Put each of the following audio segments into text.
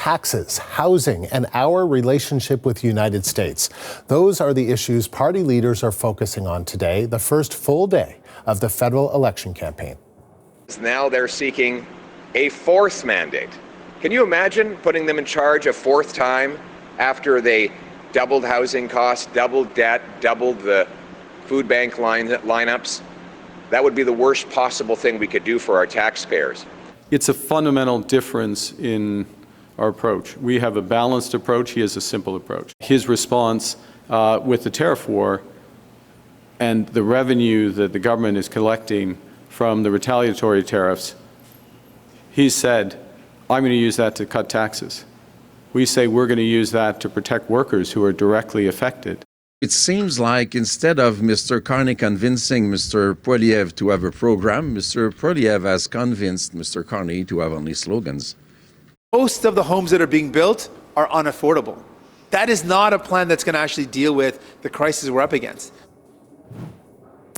taxes, housing, and our relationship with the United States. Those are the issues party leaders are focusing on today, the first full day of the federal election campaign. Now they're seeking a fourth mandate. Can you imagine putting them in charge a fourth time after they doubled housing costs, doubled debt, doubled the food bank lineups? That would be the worst possible thing we could do for our taxpayers. It's a fundamental difference in our approach. We have a balanced approach. He has a simple approach. His response with the tariff war and the revenue that the government is collecting from the retaliatory tariffs, he said, I'm going to use that to cut taxes. We say we're going to use that to protect workers who are directly affected. It seems like instead of Mr. Carney convincing Mr. Poilievre to have a program, Mr. Poilievre has convinced Mr. Carney to have only slogans. Most of the homes that are being built are unaffordable. That is not a plan that's going to actually deal with the crisis we're up against.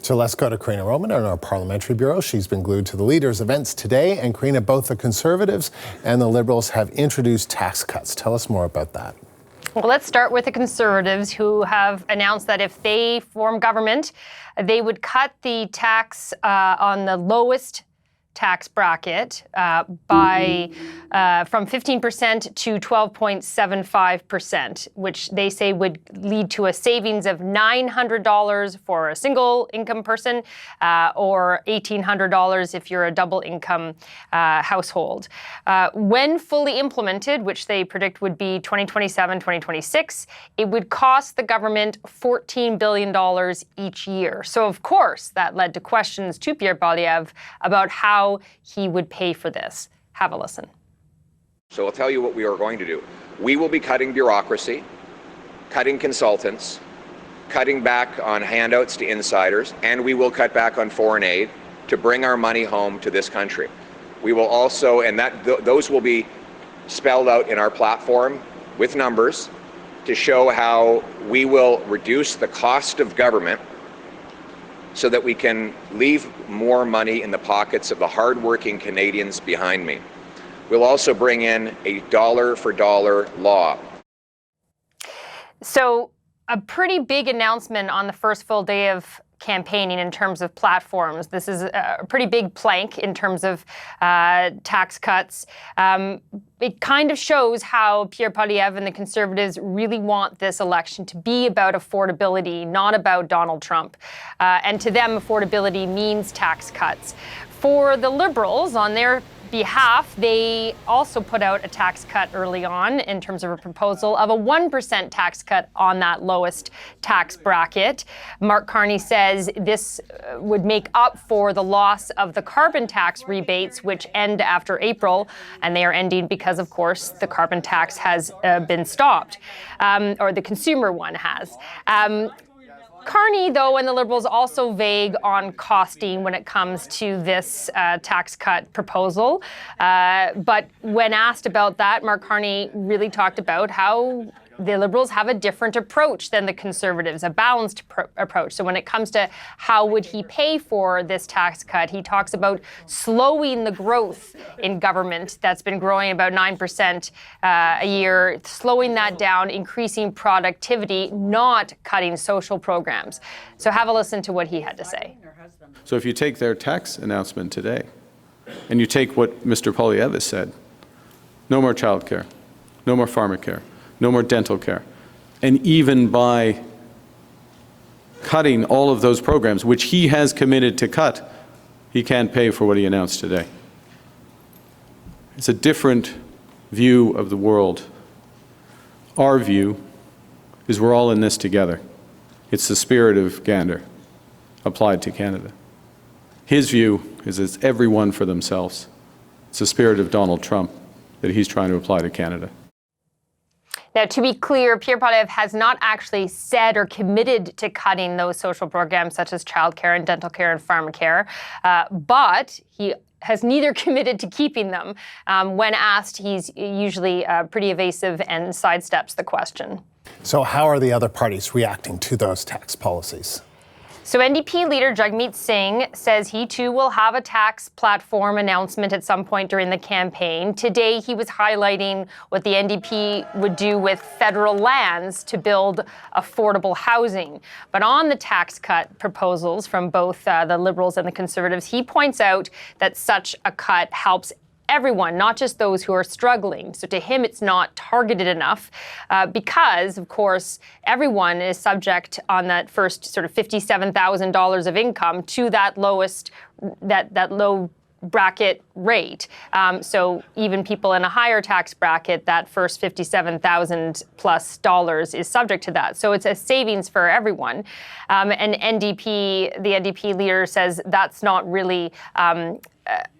So let's go to Karina Roman in our parliamentary bureau. She's been glued to the leaders' events today. And Karina, both the Conservatives and the Liberals have introduced tax cuts. Tell us more about that. Well, let's start with the Conservatives, who have announced that if they form government, they would cut the tax on the lowest tax bracket by from 15% to 12.75%, which they say would lead to a savings of $900 for a single income person or $1,800 if you're a double income household. When fully implemented, which they predict would be 2027, 2026, it would cost the government $14 billion each year. So, of course, that led to questions to Pierre Poilievre about how he would pay for this. Have a listen. So I'll tell you what we are going to do. We will be cutting bureaucracy, cutting consultants, cutting back on handouts to insiders, and we will cut back on foreign aid to bring our money home to this country. We will also, and those will be spelled out in our platform with numbers to show how we will reduce the cost of government so that we can leave more money in the pockets of the hardworking Canadians behind me. We'll also bring in a dollar-for-dollar law. So a pretty big announcement on the first full day of campaigning in terms of platforms. This is a pretty big plank in terms of tax cuts. It kind of shows how Pierre Poilievre and the Conservatives really want this election to be about affordability, not about Donald Trump. And to them, affordability means tax cuts. For the Liberals, on their behalf, they also put out a tax cut early on in terms of a proposal of a 1% tax cut on that lowest tax bracket. Mark Carney says this would make up for the loss of the carbon tax rebates, which end after April, and they are ending because, of course, the carbon tax has been stopped, or the consumer one has. Carney, though, and the Liberals also vague on costing when it comes to this tax cut proposal. But when asked about that, Mark Carney really talked about how the Liberals have a different approach than the Conservatives, a balanced approach. So when it comes to how would he pay for this tax cut, he talks about slowing the growth in government that's been growing about 9% a year, slowing that down, increasing productivity, not cutting social programs. So have a listen to what he had to say. So if you take their tax announcement today, and you take what Mr. Poilievre said, no more childcare, no more pharmacare, no more dental care. And even by cutting all of those programs, which he has committed to cut, he can't pay for what he announced today. It's a different view of the world. Our view is we're all in this together. It's the spirit of Gander applied to Canada. His view is it's everyone for themselves. It's the spirit of Donald Trump that he's trying to apply to Canada. Now, to be clear, Pierre Poilievre has not actually said or committed to cutting those social programs such as childcare and dental care and pharmacare, but he has neither committed to keeping them. When asked, he's usually pretty evasive and sidesteps the question. So how are the other parties reacting to those tax policies? So NDP leader Jagmeet Singh says he too will have a tax platform announcement at some point during the campaign. Today he was highlighting what the NDP would do with federal lands to build affordable housing. But on the tax cut proposals from both the Liberals and the Conservatives, he points out that such a cut helps everyone, not just those who are struggling. So to him, it's not targeted enough because, of course, everyone is subject on that first sort of $57,000 of income to that lowest, that low bracket rate. So even people in a higher tax bracket, that first $57,000 plus is subject to that. So it's a savings for everyone. And the NDP leader says that's not really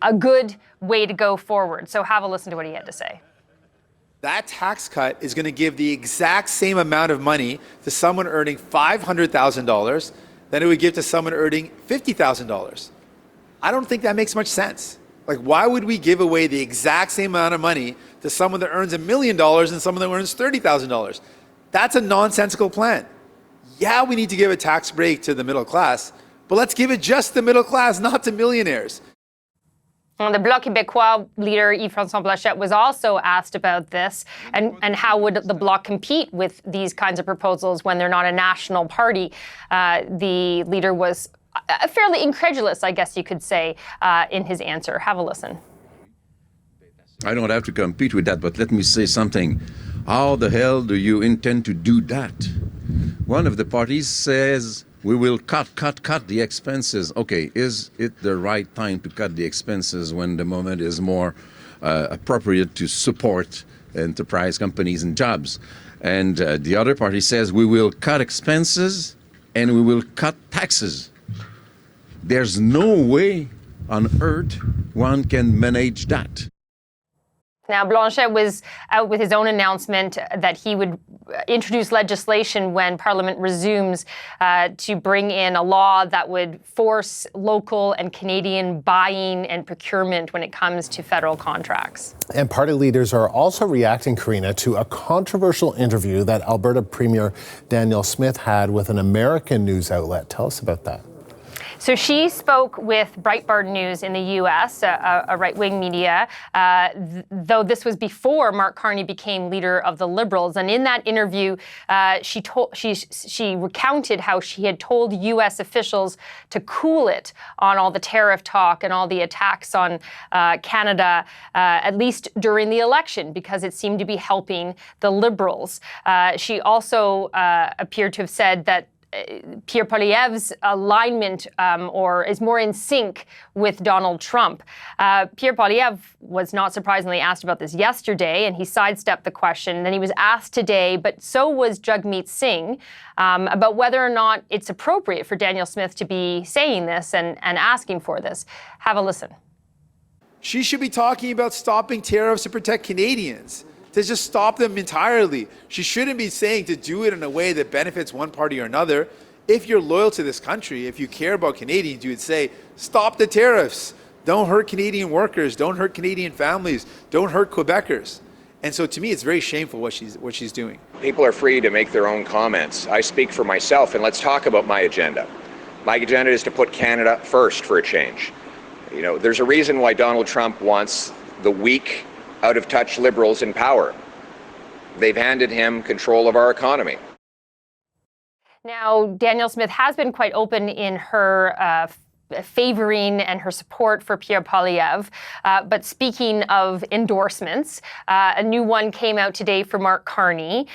a good way to go forward. So have a listen to what he had to say. That tax cut is going to give the exact same amount of money to someone earning $500,000 than it would give to someone earning $50,000. I don't think that makes much sense. Like, why would we give away the exact same amount of money to someone that earns $1 million and someone that earns $30,000? That's a nonsensical plan. Yeah, we need to give a tax break to the middle class, but let's give it just to the middle class, not to millionaires. The Bloc Québécois leader Yves-François was also asked about this and how would the Bloc compete with these kinds of proposals when they're not a national party. The leader was fairly incredulous, I guess you could say, in his answer. Have a listen. I don't have to compete with that, but let me say something. How the hell do you intend to do that? One of the parties says, we will cut the expenses. Okay, is it the right time to cut the expenses when the moment is more appropriate to support enterprise companies and jobs? And the other party says we will cut expenses and we will cut taxes. There's no way on earth one can manage that. Now, Blanchet was out with his own announcement that he would introduce legislation when Parliament resumes to bring in a law that would force local and Canadian buying and procurement when it comes to federal contracts. And party leaders are also reacting, Karina, to a controversial interview that Alberta Premier Danielle Smith had with an American news outlet. Tell us about that. So she spoke with Breitbart News in the U.S., a right-wing media, though this was before Mark Carney became leader of the Liberals. And in that interview, she recounted how she had told U.S. officials to cool it on all the tariff talk and all the attacks on Canada, at least during the election, because it seemed to be helping the Liberals. She also appeared to have said that Pierre Poilievre's alignment or is more in sync with Donald Trump. Pierre Poilievre was not surprisingly asked about this yesterday, and he sidestepped the question. Then he was asked today, but so was Jagmeet Singh, about whether or not it's appropriate for Danielle Smith to be saying this and asking for this. Have a listen. She should be talking about stopping tariffs to protect Canadians, to just stop them entirely. She shouldn't be saying to do it in a way that benefits one party or another. If you're loyal to this country, if you care about Canadians, you would say, stop the tariffs. Don't hurt Canadian workers. Don't hurt Canadian families. Don't hurt Quebecers. And so to me, it's very shameful what she's doing. People are free to make their own comments. I speak for myself, and let's talk about my agenda. My agenda is to put Canada first for a change. You know, there's a reason why Donald Trump wants the weak, out-of-touch Liberals in power. They've handed him control of our economy. Now, Danielle Smith has been quite open in her favoring and her support for Pierre Poilievre. But speaking of endorsements, a new one came out today for Mark Carney.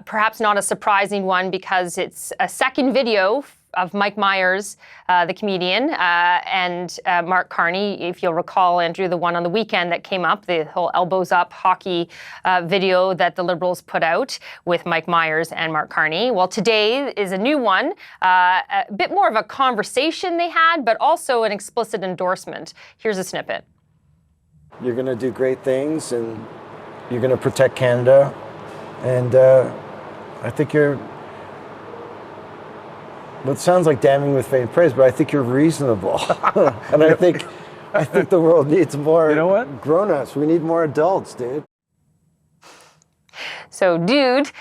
Perhaps not a surprising one because it's a second video of Mike Myers, the comedian, and Mark Carney. If you'll recall, Andrew, the one on the weekend that came up, the whole elbows up hockey video that the Liberals put out with Mike Myers and Mark Carney. Well, today is a new one, a bit more of a conversation they had, but also an explicit endorsement. Here's a snippet. You're going to do great things, and you're going to protect Canada, and I think you're... Well, it sounds like damning with faint praise, but I think you're reasonable. And I think the world needs more grown-ups. We need more adults, dude. So dude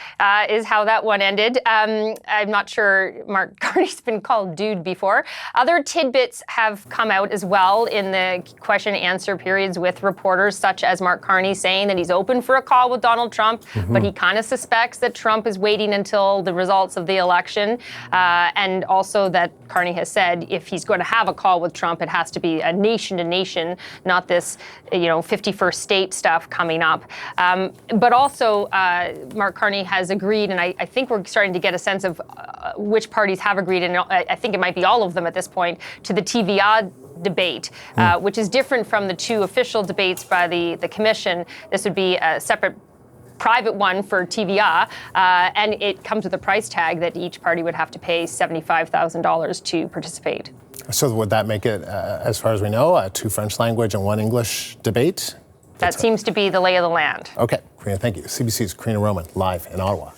is how that one ended. I'm not sure Mark Carney's been called dude before. Other tidbits have come out as well in the question and answer periods with reporters, such as Mark Carney saying that he's open for a call with Donald Trump, but he kind of suspects that Trump is waiting until the results of the election. And also that Carney has said if he's going to have a call with Trump, it has to be a nation to nation, not this 51st state stuff coming up. But also, Mark Carney has agreed, and I think we're starting to get a sense of which parties have agreed, and I think it might be all of them at this point, to the TVA debate, which is different from the two official debates by the commission. This would be a separate private one for TVA, and it comes with a price tag that each party would have to pay $75,000 to participate. So would that make it, as far as we know, a 2 French language and 1 English debate? That seems to be the lay of the land. Okay, Karina, thank you. CBC's Karina Roman, live in Ottawa.